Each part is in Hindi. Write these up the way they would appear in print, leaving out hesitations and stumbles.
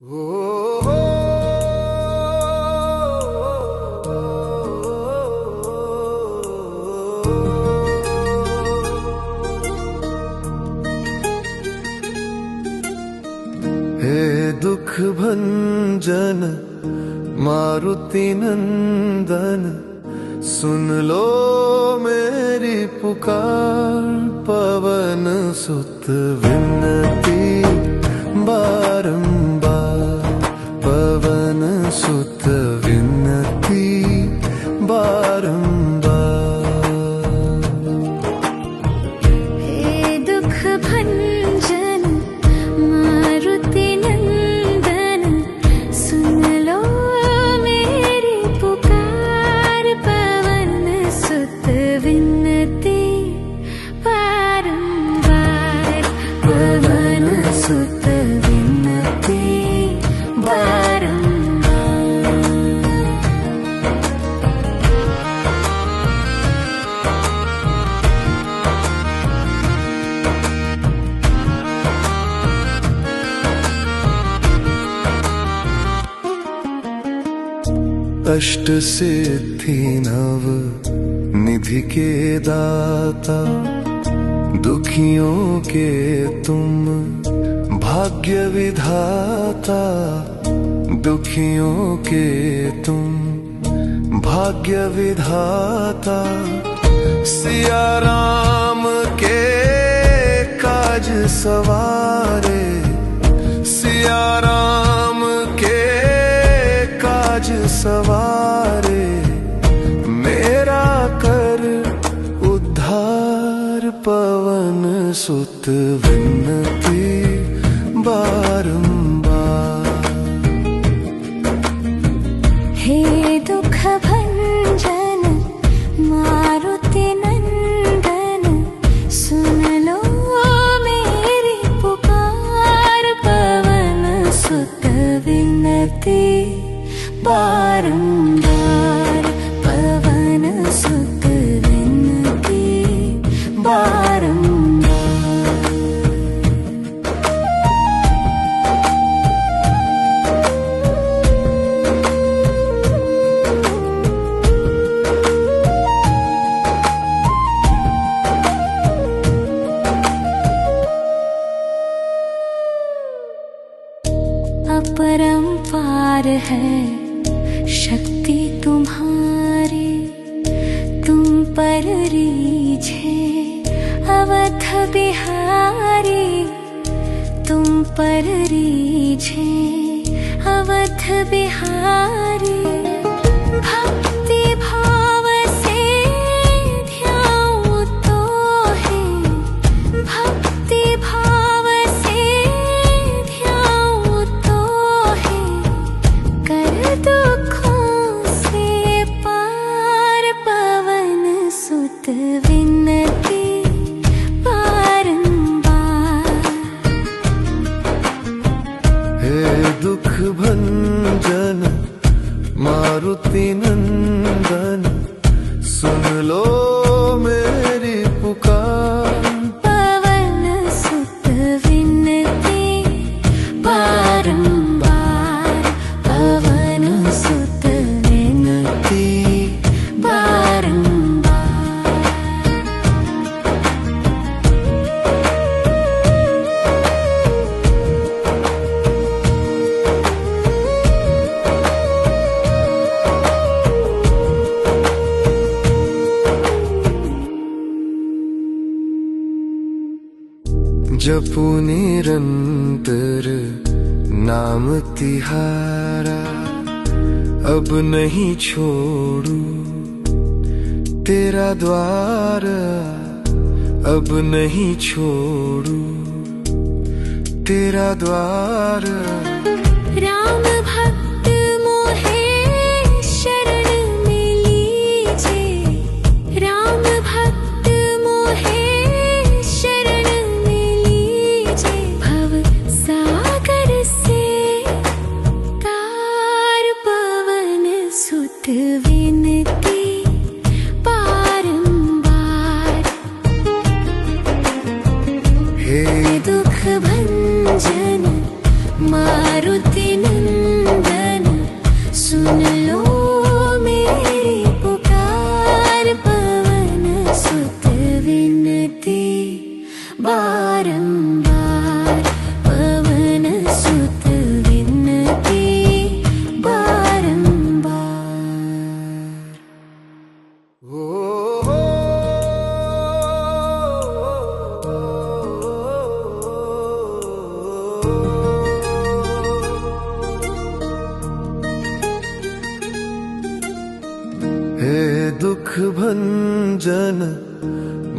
हे दुख भंजन मारुति नंदन, सुन लो मेरी पुकार। पवन सुत विनती बारंबार, पवन सुत विनती बारंबार। हे दुख भंजन मारुति नंदन, सुन लो मेरी पुकार। पवन सुत विनती बारंबार, पवन सुत विनती बारंबार। अष्ट सिद्धि नव निधि के दाता, दुखियों के तुम भाग्य विधाता। दुखियों के तुम भाग्य विधाता, सिया राम के काज सवारे। सिया राम के काज सवारे, मेरा कर उद्धार। पवन सुत विनती बारंबार। हे दुख भंजन मारुति नंदन, सुन लो मेरी पुकार। पवन सुत विनती बारंबार, पवन सुत विनती बारंबार। अपरंपार है शक्ति तुम्हारी, तुम पर रीझे अवध बिहारी। तुम पर रीझे अवध बिहारी, भक्ति भाव से ध्याऊं तो है। भक्ति भाव से ध्याऊं तो है, कर दुखों से पार। पवन सुत विनती बारंबार। हे दुख भंजन मारुति नंदन, सुन लो मेरी पुकार। पवन सुत विनती बारंबार, पवन सुत विनती बारंबार। जपू निरंतर नाम तिहारा, अब नहीं छोड़ू तेरा द्वार। अब नहीं छोड़ू तेरा द्वार। राम भक्त मोहे शरण में लीजे, राम भक्त मोहे शरण में लीजे। भव सागर से तार, पवन सुत विनती बारंबार। हे दुख भंजन मारुति नंदन सुन लो मेरी पुकार, पवन सुत विनती बारंबार, पवन सुत विनती बारंबार। हे दुख भंजन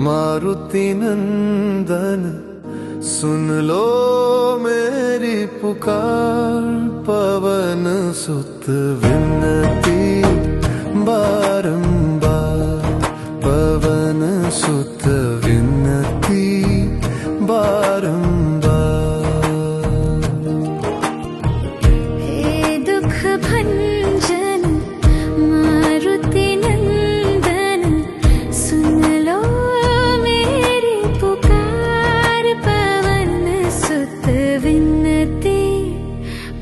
मारुति नंदन सुन लो मेरी पुकार, पवन सुत विनती बारंबार, पवन सुत विनती बारंबार। हे दुख भंजन मारुति नंदन सुन लो मेरी पुकार, पवन सुत विनती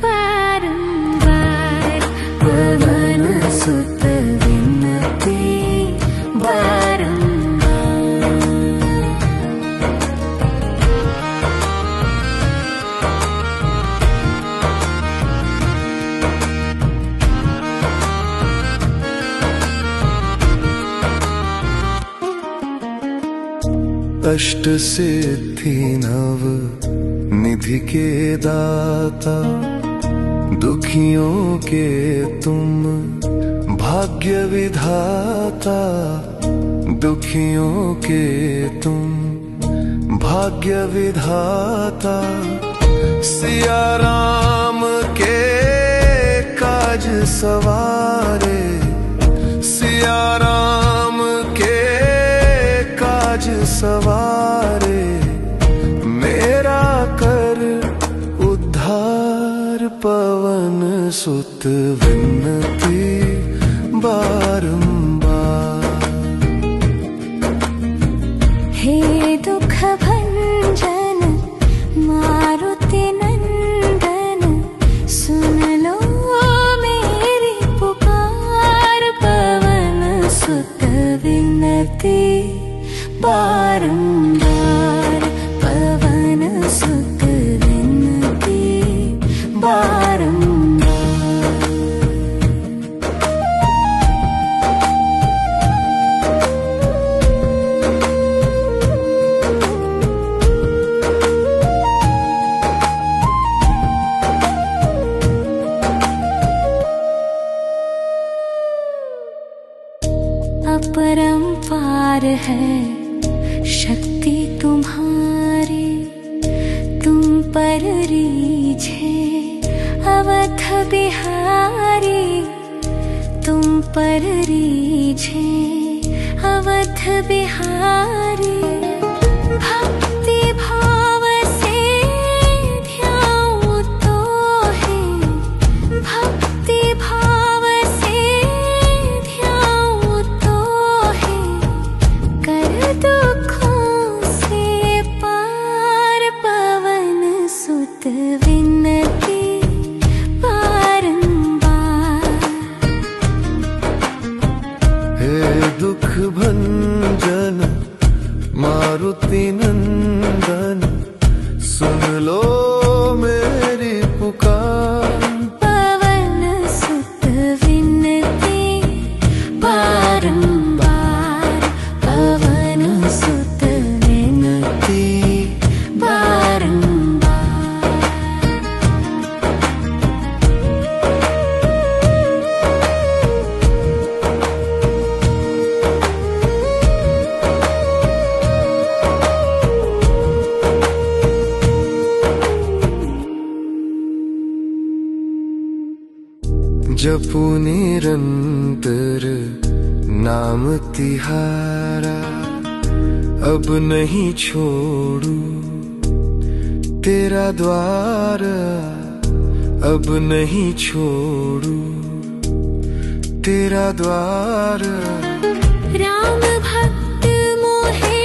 बारंबार, पवन सुत विनती बारंबार। अष्ट सिद्धि नव निधि के दाता, दुखियों के तुम भाग्य विधाता, दुखियों के तुम भाग्य विधाता। सिया राम के काज सवारे, सिया राम के काज सवारे, मेरा कर उद्धार, पवन सुत विनती बारंबार। हे दुख भंजन मारुति नंदन सुन लो मेरी पुकार, पवन सुत विनती बारंबार, पवन सुत विनती बारंबार। अपरंपार है शक्ति तुम्हारी, तुम पर रीझे अवध बिहारी, तुम पर रीझे अवध बिहारी। भक्ति भाव से ध्याऊं तो है, भक्ति भाव से ध्याऊं तो है, कर दुखों से पार, पवन सुत विनती बारंबार। हे दुख भंजन मारुति नंदन सुन लो मेरी पुकार, पवन सुत विनती बारंबार, पवन सुत विनती बारंबार। जपू निरंतर नाम तिहारा, अब नहीं छोड़ू तेरा द्वार, अब नहीं छोड़ू तेरा द्वार। राम भक्त मोहे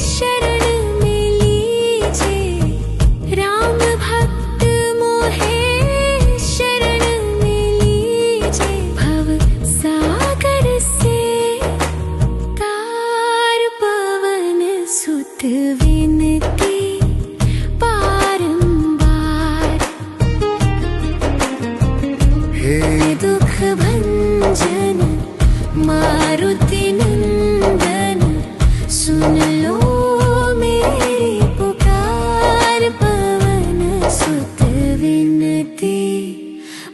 शरण में लीजे, राम भक्त मोहे विनती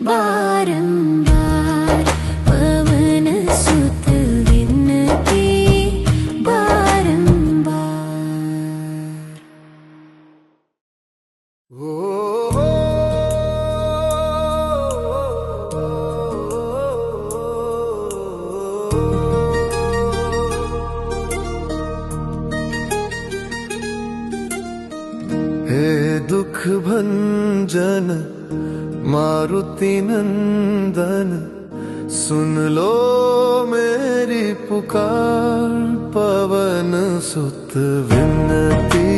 बारंबार पवन सुत विनती बारंबार। हे दुख भंजन मारुति नंदन, सुन लो मेरी पुकार। पवन सुत विनती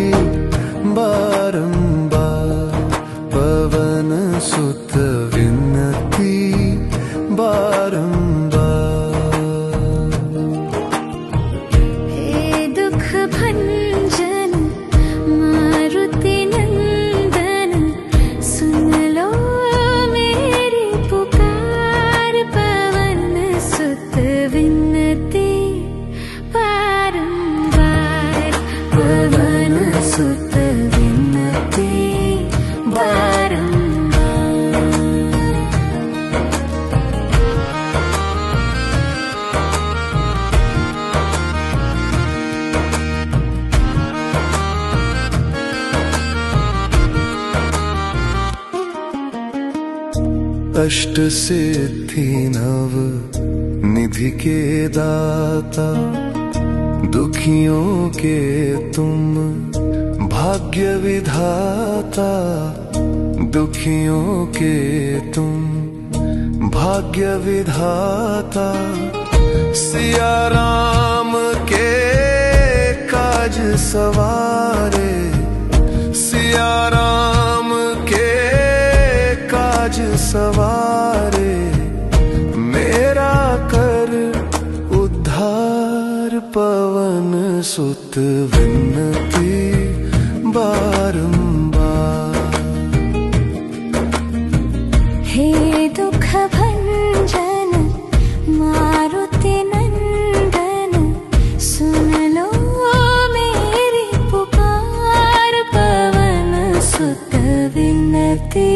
बारंबार, पवन सुत विनती बारंबार। हे दुख भंजन मारुति नंदन, सुन लो मेरी पुकार। पवन सुत विनती बारंबार, पवन सुत विनती बारंबार। अष्ट सिद्धि नव निधि के दाता, दुखियों के तुम भाग्य विधाता। दुखियों के तुम भाग्य विधाता। सिया राम के काज सवारे, सिया राम के काज सवारे। मेरा कर उद्धार, पवन सुत विनती बारंबार। हे दुख भंजन मारुति नंदन, सुन लो मेरी पुकार। पवन सुत विनती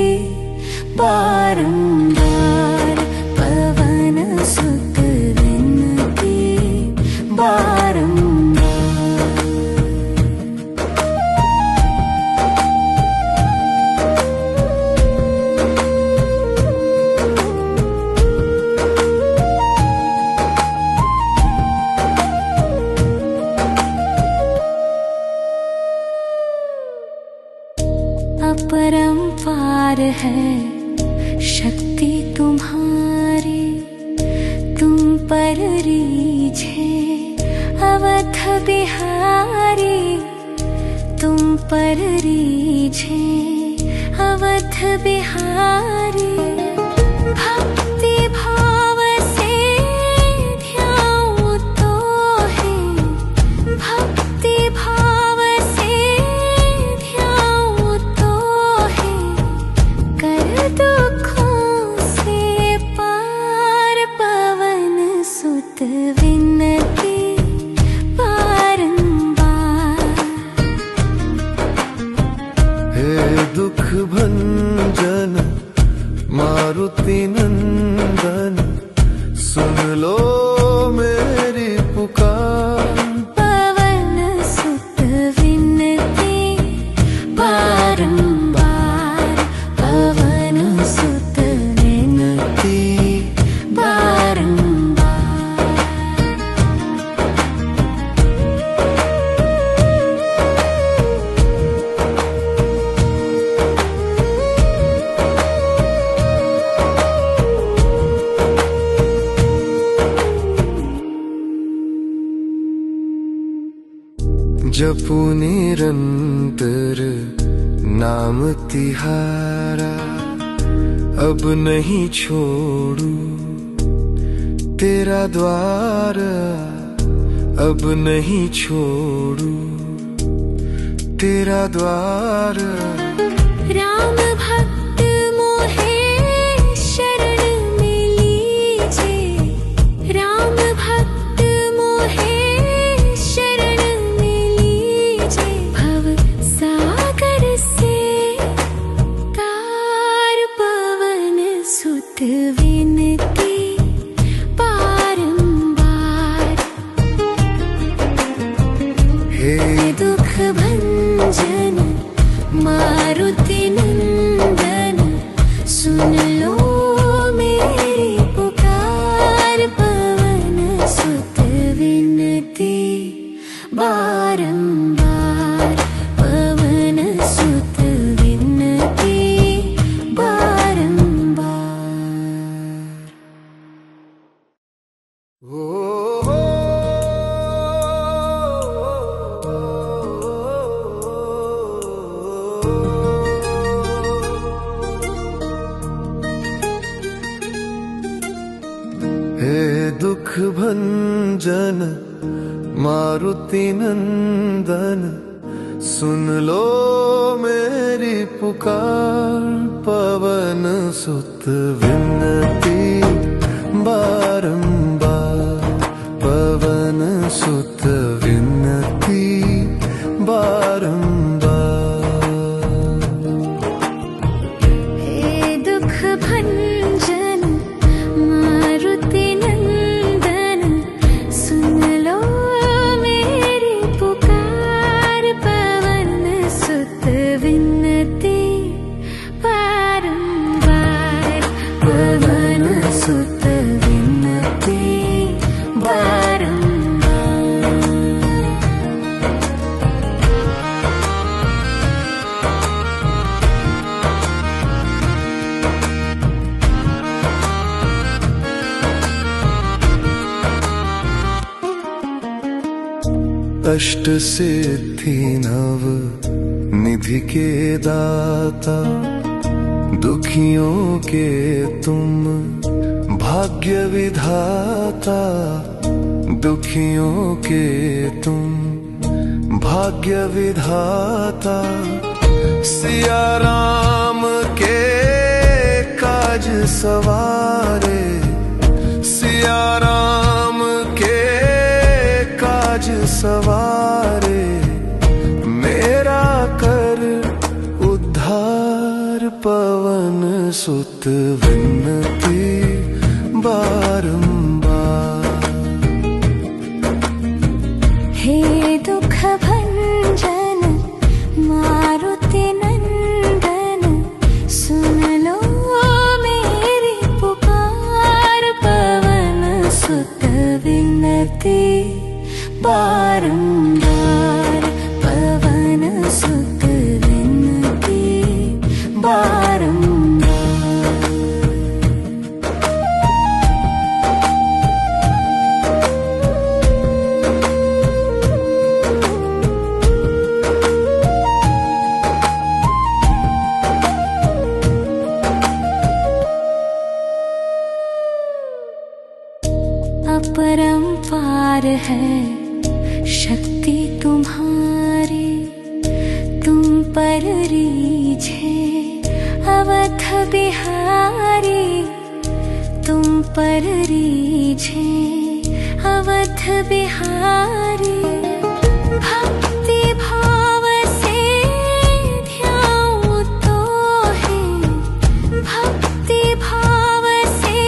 बारंबार, पवन सुत विनती बारंबार। अपरंपार है शक्ति तुम्हारी, तुम पर रीझे अवध बिहारी। तुम पर रीझे अवध बिहारी। भक्ति भाव से ध्याऊं तो है, भक्ति भाव से ध्याऊं तो है। कर दुखों से पार, पवन सुत विनती बारंबार। हे दुख भंजन मारुति नंदन, सुन लो मेरी पुकार। पवन सुत विनती बारंबार, पवन सुत विनती बारंबार। जपू निरंतर नाम तिहारा, अब नहीं छोड़ू तेरा द्वार। अब नहीं छोड़ू तेरा द्वार। राम भक्त मोहे शरण में लीजे, राम भक्त मोहे शरण में लीजे। भव सागर से तार पर विनती बारंबार। हे दुख भंजन मारुति नंदन, सुन लो मेरी पुकार। पवन सुत विनती बारंबार, पवन सुत विनती बारंबार। हे दुख भंजन मारुति नंदन, सुन लो मेरी पुकार। पवन सुत विनती बारंबार, पवन सुत विनती बारंबार। हे दुख भंजन मारुति नंदन, सुन लो मेरी पुकार। पवन सुत विनती बारंबार, पवन सुत विनती बारंबार। अष्ट सिद्धि नव निधि के दाता, दुखियों के तुम भाग्य विधाता। दुखियों के तुम भाग्य विधाता। सिया राम के काज सवारे, सिया राम के काज सवारे। मेरा कर उद्धार, पवन सुत विनती बारंबार। हे दुख भंजन मारुति नंदन, सुन लो मेरी पुकार। पवन सुत विनती बारंबार, पवन सुत विनती बारंबार। अपरंपार है शक्ति तुम्हारी, तुम पर रीझे अवध बिहारी। तुम पर रीझे अवध बिहारी। भक्ति भाव से ध्याऊं तो है, भक्ति भाव से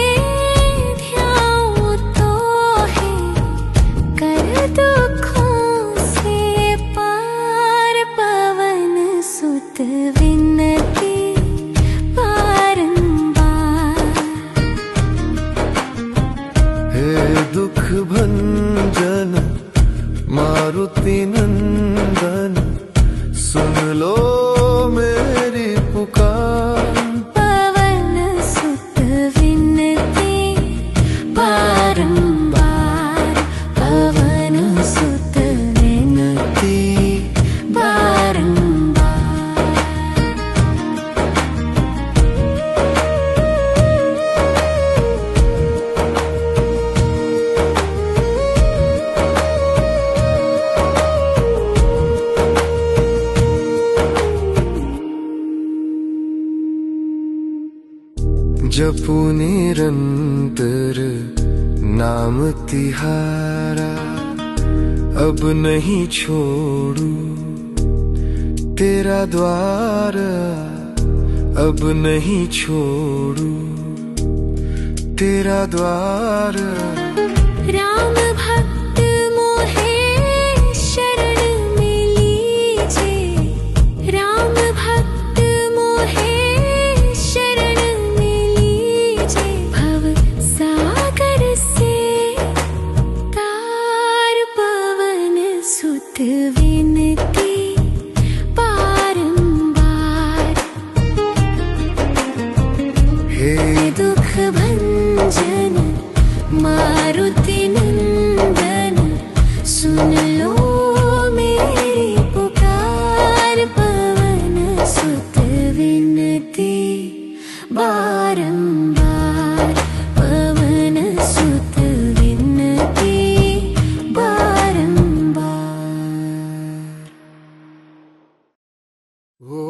ध्याऊं तो है। कर दुखों से पार, पवन सुत विनती बारंबार। हे दुख भंजन मारुति नंदन, सुन लो मेरी पुकार। पवन सुत विनती बारंबार, पवन सुत विनती बारंबार। जपू निरंतर नाम तिहारा, अब नहीं छोड़ू तेरा द्वार। अब नहीं छोड़ू तेरा द्वार। राम भक्त मोहे शरण में लीजे, राम भक्त मोहे शरण में लीजे। भव सागर से तार पवन सुत विनती बारंबार। हे दुख भंजन मारुति नंदन, सुन लो मेरी पुकार। पवन सुत विनती बारंबार, पवन सुत विनती बारंबार। ओ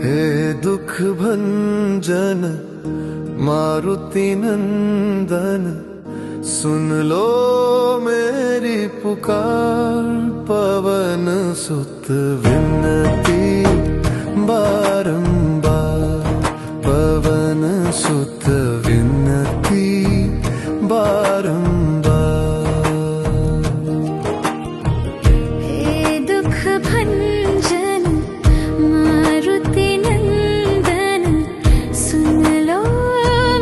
हे दुख भंजन मारुति नंदन, सुन लो मेरी पुकार। पवन सुत विनती बारंबार, पवन सुत विनती बारंबार। हे दुख भंजन मारुति नंदन, सुन लो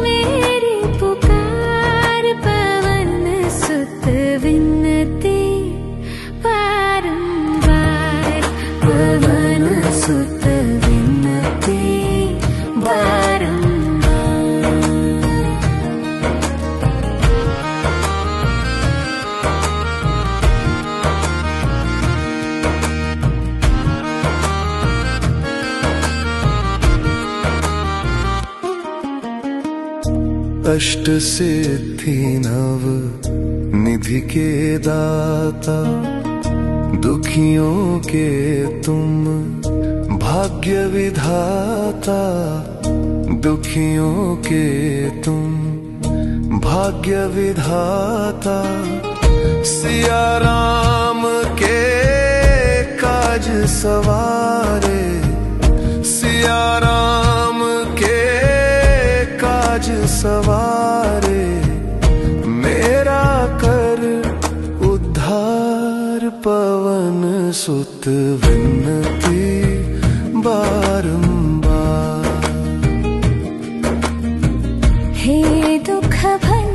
मेरी पुकार। पवन सुत विनती बारंबार, पवन सुत विनती बारंबार। अष्ट सिद्धि नव निधि के दाता, दुखियों के तुम भाग्य विधाता। दुखियों के तुम भाग्य विधाता। सिया राम के काज सवारे, सिया राम के काज सवारे। मेरा कर उद्धार, पवन सुत विनती बारंबार। हे दुख भंजन